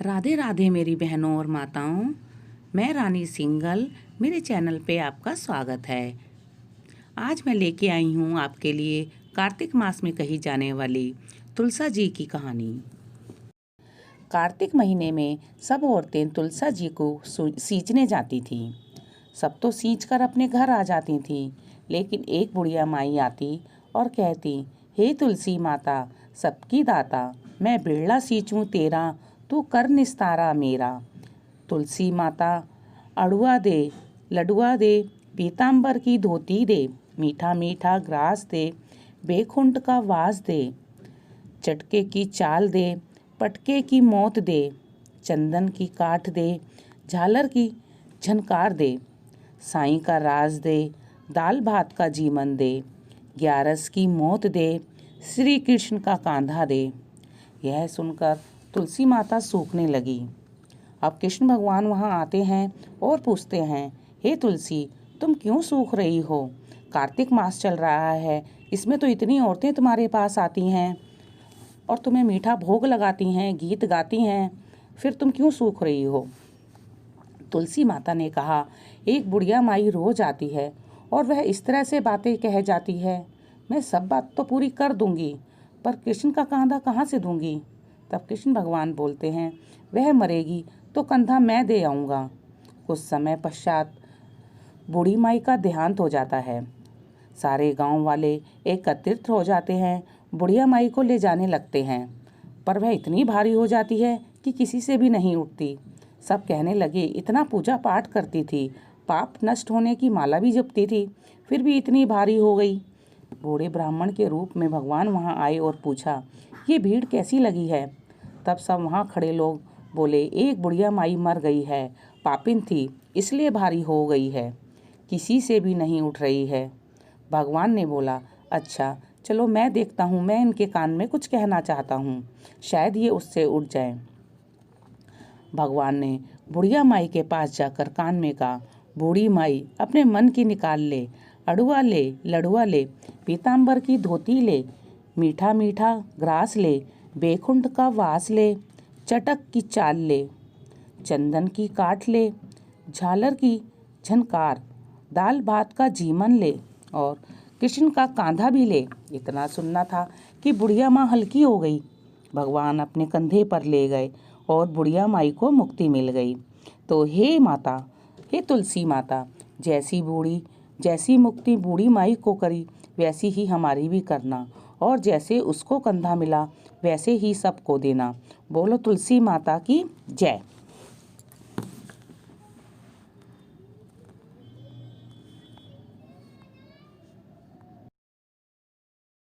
राधे राधे मेरी बहनों और माताओं, मैं रानी सिंगल, मेरे चैनल पे आपका स्वागत है। आज मैं लेके आई हूँ आपके लिए कार्तिक मास में कही जाने वाली तुलसा जी की कहानी। कार्तिक महीने में सब औरतें तुलसा जी को सींचने जाती थीं। सब तो सींच कर अपने घर आ जाती थीं, लेकिन एक बुढ़िया माई आती और कहती, हे तुलसी माता सबकी दाता, मैं बिरला सींचूं तेरा, तू कर निस्तारा मेरा। तुलसी माता अड़ुआ दे, लडुआ दे, पीताम्बर की धोती दे, मीठा मीठा ग्रास दे, बेखुंड का वास दे, चटके की चाल दे, पटके की मौत दे, चंदन की काठ दे, झालर की झनकार दे, साईं का राज दे, दाल भात का जीवन दे, ग्यारस की मौत दे, श्री कृष्ण का कांधा दे। यह सुनकर तुलसी माता सूखने लगी। अब कृष्ण भगवान वहाँ आते हैं और पूछते हैं, हे तुलसी, तुम क्यों सूख रही हो? कार्तिक मास चल रहा है, इसमें तो इतनी औरतें तुम्हारे पास आती हैं और तुम्हें मीठा भोग लगाती हैं, गीत गाती हैं, फिर तुम क्यों सूख रही हो? तुलसी माता ने कहा, एक बुढ़िया माई रोज आती है और वह इस तरह से बातें कह जाती है। मैं सब बात तो पूरी कर दूंगी, पर कृष्ण का कांधा कहाँ से दूंगी? तब कृष्ण भगवान बोलते हैं, वह मरेगी तो कंधा मैं दे आऊँगा। कुछ समय पश्चात बूढ़ी माई का देहांत हो जाता है। सारे गांव वाले एकत्रित हो जाते हैं, बुढ़िया माई को ले जाने लगते हैं, पर वह इतनी भारी हो जाती है कि किसी से भी नहीं उठती। सब कहने लगे, इतना पूजा पाठ करती थी, पाप नष्ट होने की माला भी जपती थी, फिर भी इतनी भारी हो गई। बूढ़े ब्राह्मण के रूप में भगवान वहाँ आए और पूछा, ये भीड़ कैसी लगी है? तब सब वहाँ खड़े लोग बोले, एक बुढ़िया माई मर गई है, पापिन थी इसलिए भारी हो गई है, किसी से भी नहीं उठ रही है। भगवान ने बोला, अच्छा चलो मैं देखता हूँ, मैं इनके कान में कुछ कहना चाहता हूँ, शायद ये उससे उठ जाए। भगवान ने बुढ़िया माई के पास जाकर कान में कहा, बूढ़ी माई अपने मन की निकाल ले, अड़ुआ ले, लड़ुआ ले, पीताम्बर की धोती ले, मीठा मीठा ग्रास ले, बेखुंड का वास ले, चटक की चाल ले, चंदन की काठ ले, झालर की झनकार, दाल भात का जीवन ले और कृष्ण का कांधा भी ले। इतना सुनना था कि बुढ़िया माँ हल्की हो गई। भगवान अपने कंधे पर ले गए और बुढ़िया माई को मुक्ति मिल गई। तो हे माता, हे तुलसी माता, जैसी मुक्ति बूढ़ी माई को करी, वैसी ही हमारी भी करना, और जैसे उसको कंधा मिला वैसे ही सबको देना। बोलो तुलसी माता की जय।